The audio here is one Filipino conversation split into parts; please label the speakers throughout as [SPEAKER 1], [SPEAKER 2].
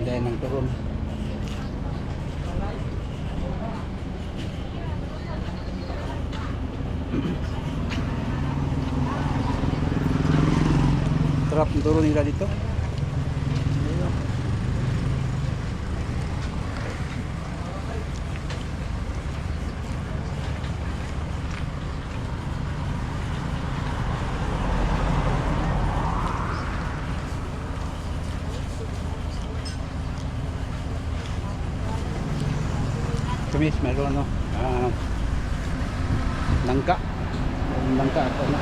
[SPEAKER 1] Tindahan ng turon. Sarap ng turon nila dito. Kamis, meron ano, nangka. Nangka at ano.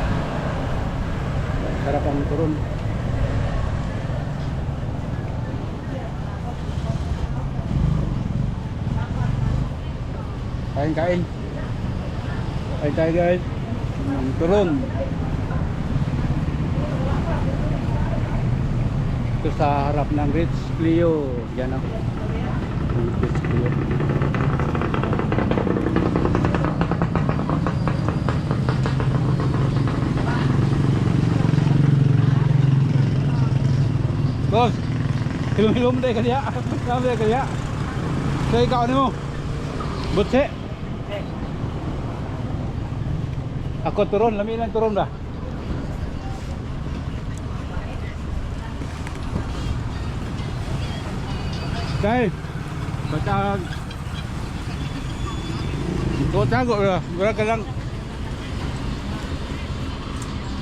[SPEAKER 1] Sarap ang turon. Kain. Kain tayo guys. Turon. Ito sa harap ng Ritz Clio. Yan ako. Ritz Clio. Boss, hilom-hilom tayo kaya. Hilom tayo kaya. So ikaw ano mo? Butse? Ako turon, lami lang turon ba? Kay, batag. Ito tago ba? Gura ka lang.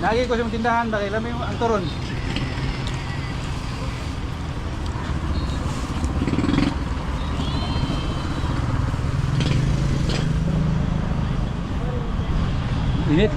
[SPEAKER 1] Lagi ko sa tindahan, bakit lami ang turon? Init.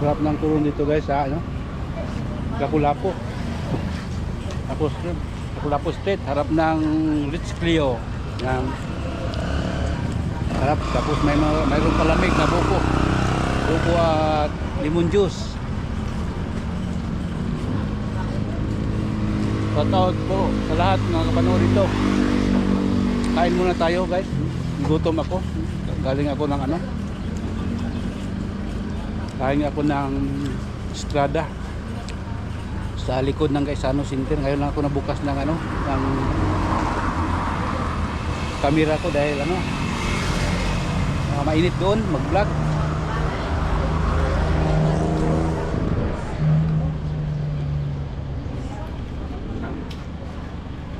[SPEAKER 1] Sarap ng turon dito guys sa ano? Lapu-Lapu. Lapu-Lapu Street, harap ng Ritz Clio. Yang harap, tapos mayroong palamig na buko at lemon juice. Shoutout po sa lahat ng kapanood dito. Kain muna tayo guys, gutom ako. Galing ako ng ano, kain ako ng Estrada sa likod ng Gaisano Center. Ngayon lang ako nabukas ng ano, ng kamera ko dahil ano, mainit doon mag-vlog.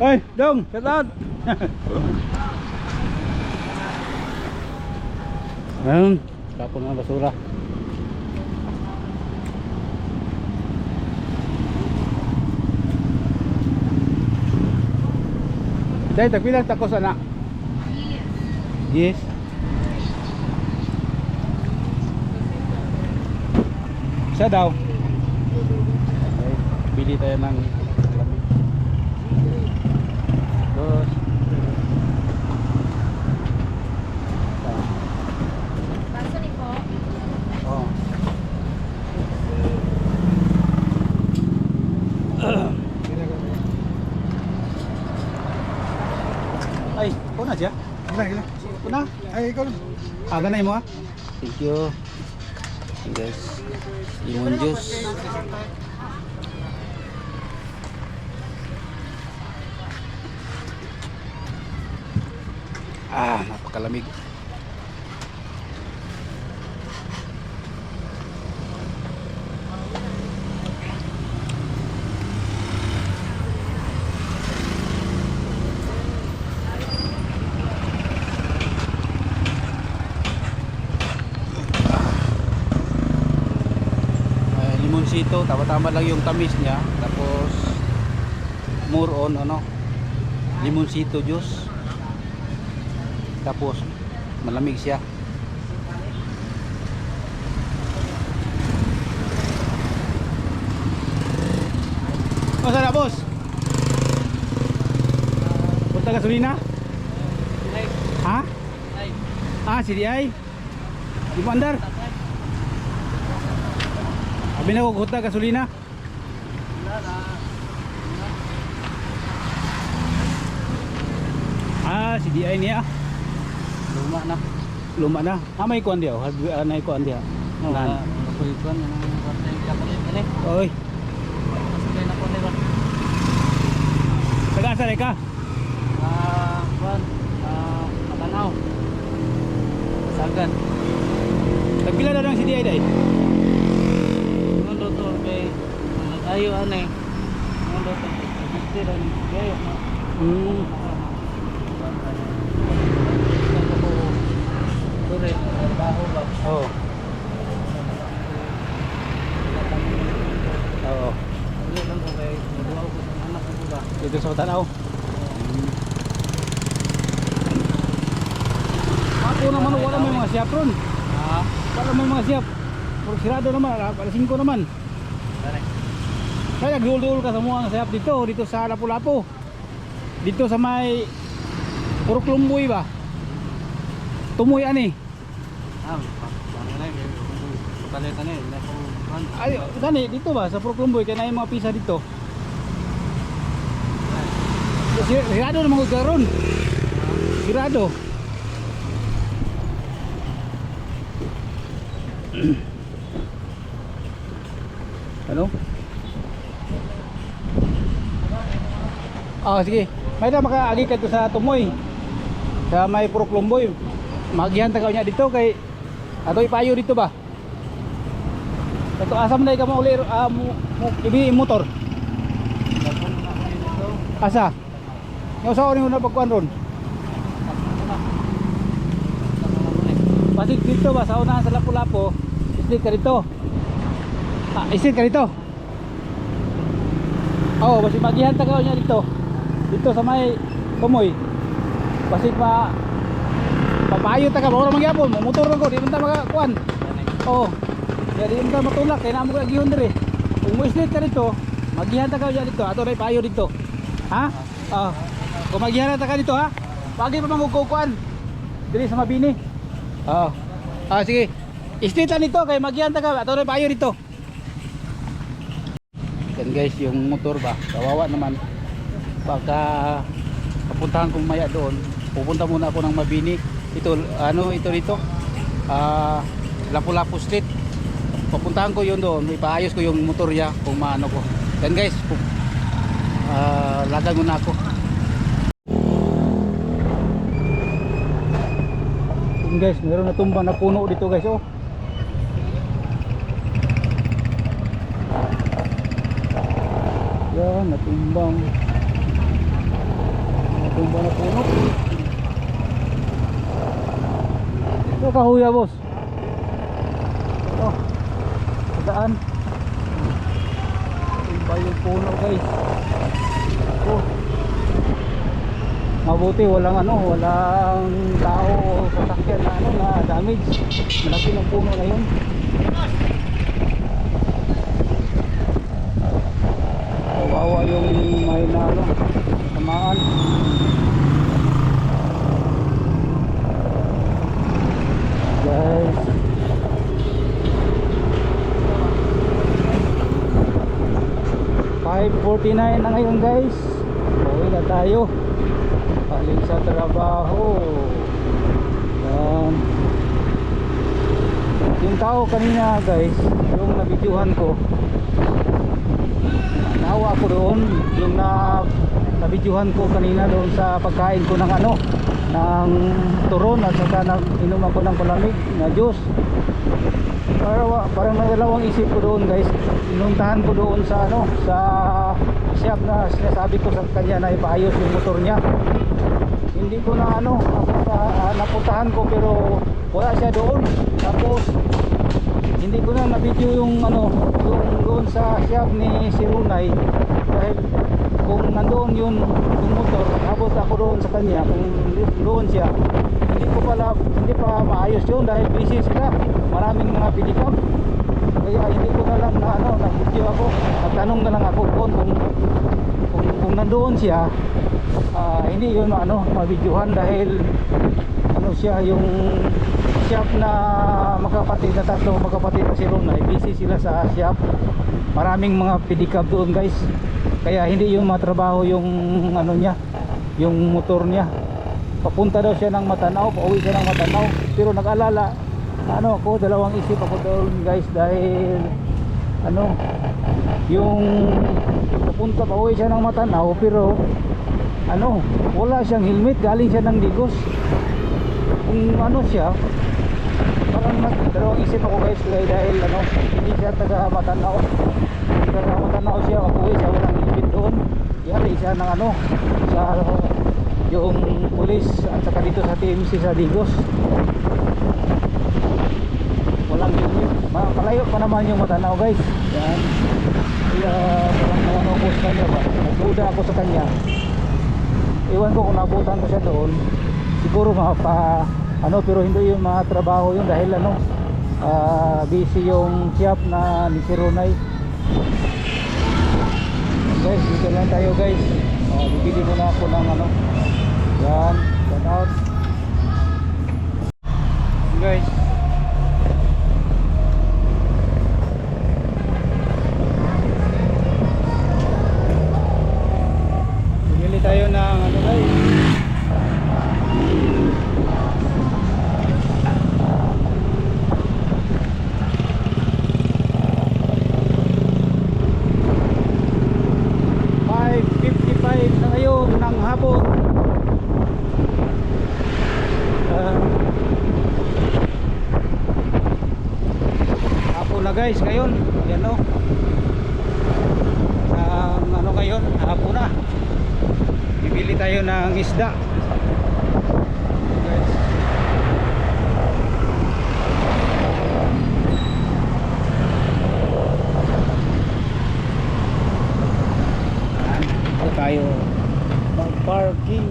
[SPEAKER 1] Oy, dong, shout out. Ayun, tapon ng basura. Dahil tagpilang takos anak. Yes. Isa daw. Okay, bili tayo ng lamig. Dos.
[SPEAKER 2] Baso ni po.
[SPEAKER 1] Oh. Ay, ikaw na siya?
[SPEAKER 3] Gila.
[SPEAKER 1] Ikaw na?
[SPEAKER 3] Ay, ikaw lang.
[SPEAKER 1] Ganay mo ha? Thank you. Guys, lemon juice. Napakalamig. Limonsito, tama-tama lang yung tamis niya. Tapos more on ano, limonsito juice. Tapos malamig siya. Masa na boss? Punta gasolina? Ha? CDI? Di mo andar? Abi na ko huta gasolina? Ah, si DI niya.
[SPEAKER 3] Luma na.
[SPEAKER 1] Luma na. Ah, may kuan diya. May kuan diya. Nan.
[SPEAKER 3] Kuan yang warna kapalit kali.
[SPEAKER 1] Oy.
[SPEAKER 3] Sakay na ko nila.
[SPEAKER 1] Taga sa ka?
[SPEAKER 3] Kuan Matanaw. Sagan.
[SPEAKER 1] Tagpila na lang si DI dai.
[SPEAKER 3] Ang doktor kay ayo anay. Ang doktor gusto rin kayo. Sore trabaho ba?
[SPEAKER 1] Oh. Oo.
[SPEAKER 3] Ano lang ko kay nagawa ko sa anak ko ba?
[SPEAKER 1] Dito sa Tanaw. Ako naman wala may mga siyap ron. Wala may mga siyap. Puro sirado naman, alas 5 naman.
[SPEAKER 3] Dali.
[SPEAKER 1] Kaya nagdul-dul ka sa mga siyap dito sa Lapu-Lapu. Dito sa may Purok Lumboy ba? Tumoy ani.
[SPEAKER 3] Ano na yun? Palitan eh.
[SPEAKER 1] Ay, gani dito ba sa Purok Lumboy kaya na yung mga pisa dito. Sirado naman ko karon. Sirado. Ano? Ah, sige. May na makaagi ka to sa Tumoy. Sa may Purok Lumboy. Magihan tagaw niya dito kay ato ipayo dito ba? Ito asam na ka mo uli ibi motor. Asa? Yung sa orin mo na pagkuhan ron? Pasig dito ba sa unahan sa Lapu-Lapu? Islit ka dito. Ah, islit ka dito. Oo, basi magihan tagaw niya dito. Dito sa may Tumoy. Basi pa papayo taga mo magyapon, motor lang ko, di man ta makakuan. Oo. Ya di man ta matulak kay namo ko gihon dire. Kung mo islit ka dito, magihan tagaw niya dito. Ato ray payo dito. Ha? Ah. Kung magihan ta ka dito ha. Pagi pa mangukuan. Diri sa Mabini. Oo. Ah, sige. Islitan nito kay magihan ta ka. Ato ray payo dito. Yan guys, yung motor ba, kawawa naman. Pagka papuntahan kong maya doon, pupunta muna ako ng Mabini. Ito, ito dito. Lapu-Lapu Street. Papuntahan ko yun doon, ipaayos ko yung motor niya kung maano ko. Yan guys, lagang muna ako. Yan guys, meron na tumba na puno dito guys, oh. Yan, natumbang na puno. Ito kahuya boss. Oh, daan. Tumba yung puno guys. Oh, mabuti walang walang tao o sasakyan na na damage. Malaki ng puno na yun. Kawawa yung may tamaan. Guys, 5:49 na ngayon guys. Uwi na tayo. Paling sa trabaho. Yan. Yung tao kanina guys, yung nabidyohan ko, nawa ako doon. Yung nabidyohan ko kanina doon sa pagkain ko ng ng turon at saka inom ako ng palamig na juice. Parang nagdalawang isip ko doon guys. Inuntahan ko doon sa sa shop na sinasabi ko sa kanya na ipaayos yung motor niya. Hindi ko na napuntahan ko pero wala siya doon. Tapos hindi ko na na-video yung yung doon sa shop ni si Runay dahil kung nandoon yung motor, abot ako doon sa kanya, kung doon siya, hindi pa maayos yun dahil busy sila, maraming mga pilikap. Kaya hindi ko na lang na-video ako, nagtanong na lang ako kung nandoon siya, hindi yun mabidyohan dahil siya yung shop na magkapatid na tatlo magkapatid na si Ronay, busy sila sa shop, maraming mga pedicab doon guys, kaya hindi yung matrabaho yung niya, yung motor niya. papunta daw siya ng Matanao, pauwi siya ng Matanao. Pero nag-alala, ano ako, dalawang isip ako doon guys, dahil ano, yung papunta pauwi siya ng Matanao, pero ano, wala siyang helmet, galing siya ng Digos. Kung ano siya, parang dalawang isip ako guys, dahil ano, hindi siya taga Matanao. Taga Matanao siya, pauwi siya, walang helmet doon. Yari siya ng ano, sa yung pulis at saka dito sa TMC sa Digos. Walang helmet, malayo pa naman yung Matanao guys. Yan, kaya parang ano ko sa kanya ba, nagduda ako sa kanya. Iwan ko kung nabutan ko siya doon, siguro mapa ano, pero hindi yung mga trabaho yun, dahil ano, busy yung shop na ni si Ronay. Guys, dito lang tayo guys. Bibili muna ako ng ano, yan, shout out guys. Bibili tayo ng ano guys, na ngayon ng hapon. Hapon na guys ngayon. Ayan o. Ano ngayon? Hapon na. Bibili tayo ng isda. Guys. Dito tayo mag-parking.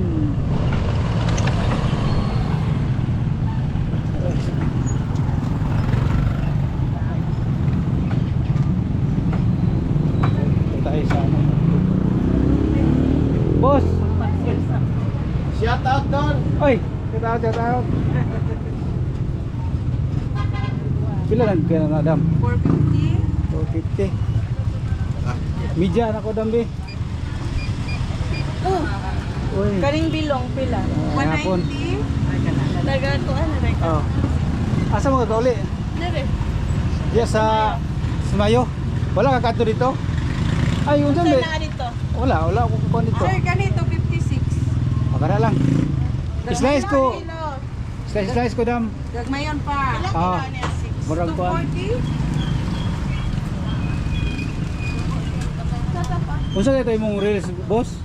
[SPEAKER 1] Dito tayo sa ano. Boss!
[SPEAKER 3] Shout out doon.
[SPEAKER 1] Oy! Shout out, shout out. Pila lang kaya na Adam?
[SPEAKER 2] 450.
[SPEAKER 1] 450. Media na ko dambi.
[SPEAKER 2] Oh,
[SPEAKER 1] Uy.
[SPEAKER 2] karing bilong pila.
[SPEAKER 1] Hapon.
[SPEAKER 2] 190. Daga ko ano rek.
[SPEAKER 1] Oh. Asa mo ka uli?
[SPEAKER 2] Dire.
[SPEAKER 1] Diya sa Simayo. Wala ka kanto dito? Ay, yun
[SPEAKER 2] Saan
[SPEAKER 1] dyan
[SPEAKER 2] na dito?
[SPEAKER 1] wala ako kukuha dito.
[SPEAKER 2] Sir, ganito 56.
[SPEAKER 1] Magkara lang. Slice ko.
[SPEAKER 2] Kilo.
[SPEAKER 1] Slice ko dam.
[SPEAKER 2] Gagmayon pa. Ilang
[SPEAKER 1] Ah,
[SPEAKER 2] kilo niya? 6.
[SPEAKER 1] murag pa.
[SPEAKER 2] 240.
[SPEAKER 1] Unsa ito imong reels, boss?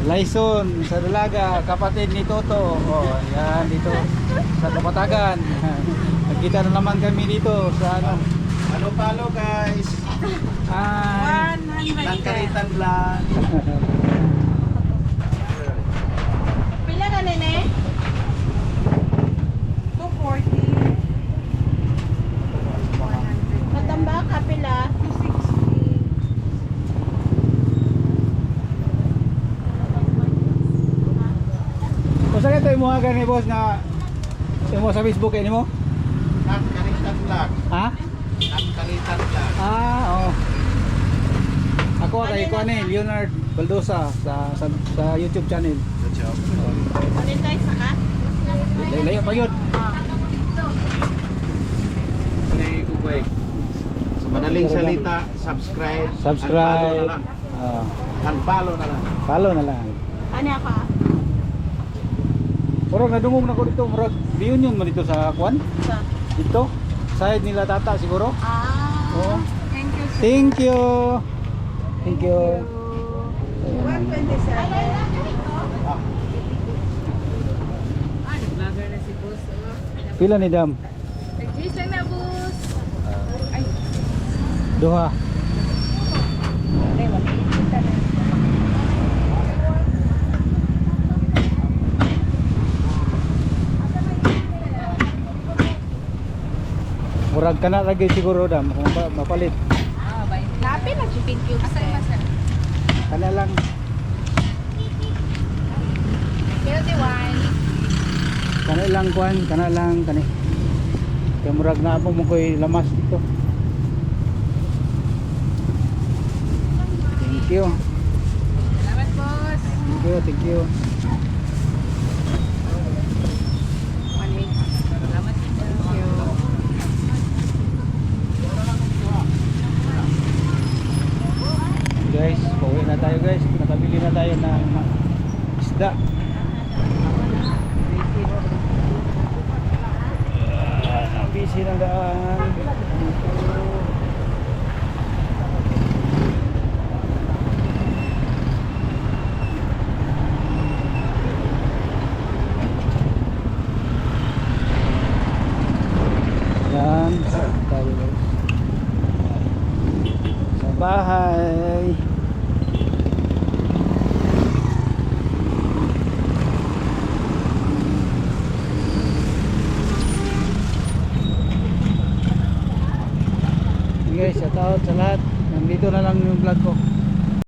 [SPEAKER 1] Lyson sa Dalaga, kapatid ni Toto. Oh, yan dito sa Kapatagan. Nagkita na naman kami dito sa ano.
[SPEAKER 3] Palo guys.
[SPEAKER 1] Ay,
[SPEAKER 2] 100.
[SPEAKER 3] Langkaritan lang.
[SPEAKER 2] Pila na nene? 240. Matambak ka pila? 260.
[SPEAKER 1] unsa ito imong gani boss na imo sa Facebook ini mo?
[SPEAKER 3] Langkaritan lang.
[SPEAKER 1] Ha?
[SPEAKER 3] Langkaritan lang.
[SPEAKER 1] Oo. Ako kay ko ni Leonard Baldosa sa YouTube channel.
[SPEAKER 2] Monetize na ka?
[SPEAKER 1] Layo pa yun.
[SPEAKER 3] Sa madaling salita, subscribe.
[SPEAKER 1] Subscribe.
[SPEAKER 3] Unfollow na lang.
[SPEAKER 1] Follow na lang.
[SPEAKER 2] Ano ako?
[SPEAKER 1] Murag nadungog na ko dito, murag reunion man dito sa Kwan.
[SPEAKER 2] Sa?
[SPEAKER 1] Dito. Side nila tata siguro. Oo.
[SPEAKER 2] Thank you.
[SPEAKER 1] Thank you. Thank you.
[SPEAKER 2] 127.
[SPEAKER 1] Pila ni Dam?
[SPEAKER 2] Nag-chase lang na, boss.
[SPEAKER 1] Duha. Murag ka na lagi siguro Dam, kung mapalit.
[SPEAKER 2] Napin na chicken cubes. Asan ba sir?
[SPEAKER 1] Kana lang.
[SPEAKER 2] Healthy wine.
[SPEAKER 1] Kana lang Kwan, kana lang kani. Kaya murag na mo ko'y lamas dito. Thank you.
[SPEAKER 2] Salamat, boss.
[SPEAKER 1] Thank you, thank you. isda. Busy ng daan. Yan, tayo guys sa bahay. Okay guys, shout out sa lahat. Nandito na lang yung vlog ko.